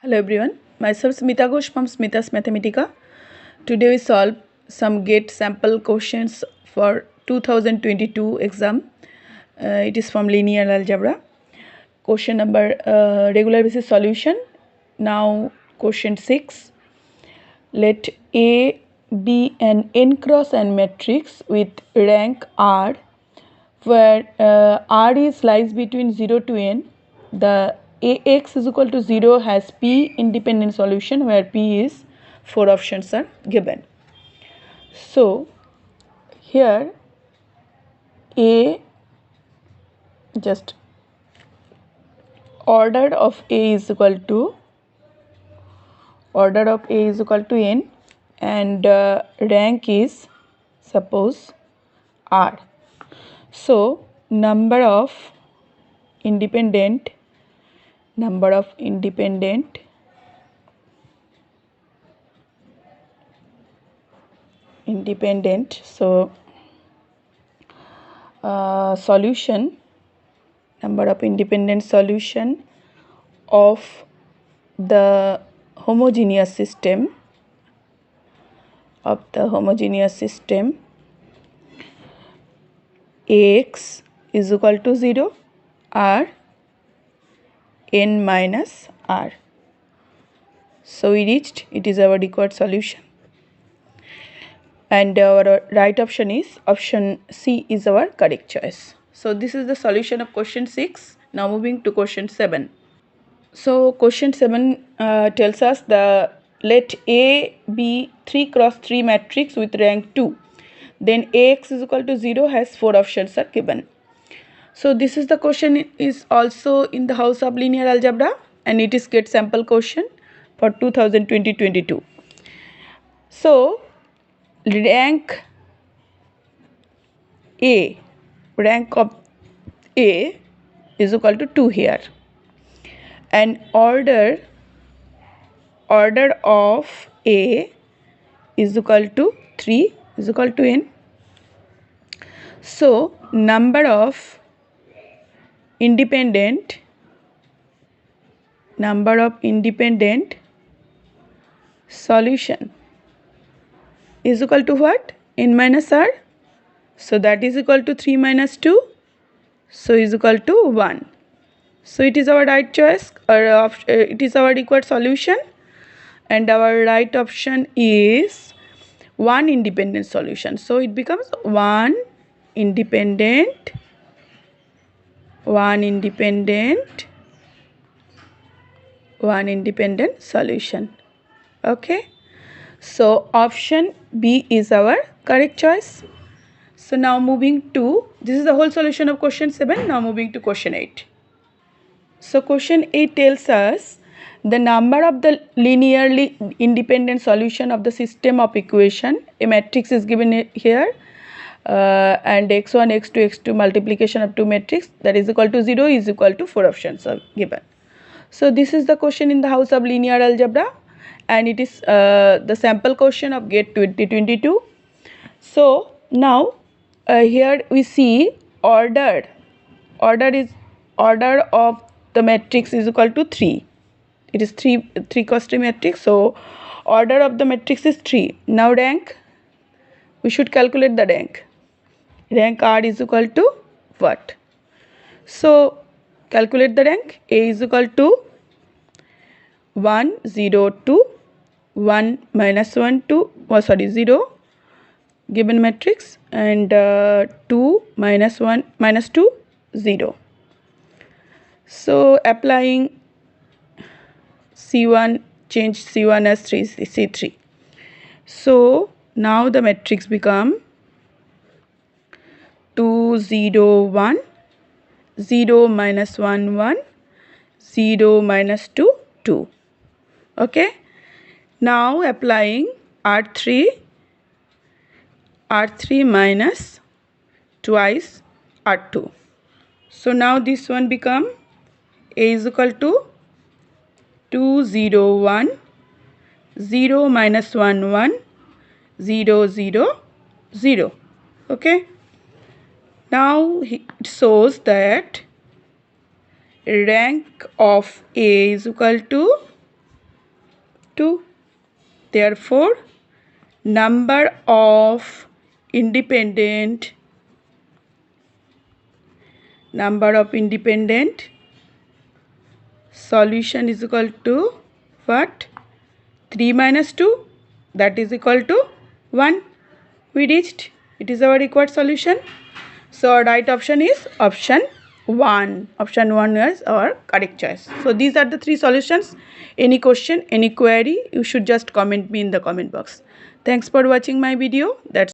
Hello everyone, myself Smita Ghosh from Smita's Mathematica. Today we solve some GATE sample questions for 2022 exam. It is from linear algebra. Question number regular basis solution. Now question 6. Let A be an n cross n matrix with rank R, where R lies between 0 to n. The Ax is equal to 0 has P independent solution, where P is 4 options are given. So here A, just order of A is equal to n, and rank is suppose R. So number of independent so solution, number of independent solution of the homogeneous system Ax is equal to 0 or n minus R. So we reached, it is our required solution, and our right option is option C is our correct choice. So this is the solution of question 6. Now moving to question 7. So question 7 tells us the let A be 3 cross 3 matrix with rank 2. Then Ax is equal to 0 has 4 options are given. So this is the question is also in the house of linear algebra, and it is GATE sample question for 2020-22. So rank of A is equal to 2 here, and order of A is equal to 3 is equal to n. So number of independent solution is equal to what? N minus R. So that is equal to 3 minus 2. So is equal to 1. So it is our right choice, or it is our required solution, and our right option is one independent solution. So it becomes one independent solution. Okay, so option B is our correct choice. So now moving to, this is the whole solution of question 7. Now moving to question 8. So question 8 tells us the number of the linearly independent solution of the system of equation. A matrix is given here, and x1, x2, x2 multiplication of two matrix that is equal to 0 is equal to 4 options are given. So this is the question in the house of linear algebra, and it is the sample question of GATE 2022. So now here we see order of the matrix is equal to 3. It is 3 cross 3 matrix, so order of the matrix is 3. Now rank, we should calculate the rank. Rank R is equal to what? So calculate the rank. A is equal to 1 0 2 1 minus 1 2 0 given matrix, and 2 minus 1 minus 2 0. So applying C1, change C1 as C3. So now the matrix become 2 0 1 0 minus 1 1 0 minus 2 2. Okay, now applying R3 minus twice R2. So now this one become A is equal to 2 0 1 0 minus 1 1 0 0 0. Okay, now it shows that rank of A is equal to 2. Therefore, number of independent solution is equal to what? 3 minus 2, that is equal to 1. We reached. It is our required solution. So our right option is option 1. Option 1 is our correct choice. So these are the 3 solutions. Any question, any query, you should just comment me in the comment box. Thanks for watching my video. That's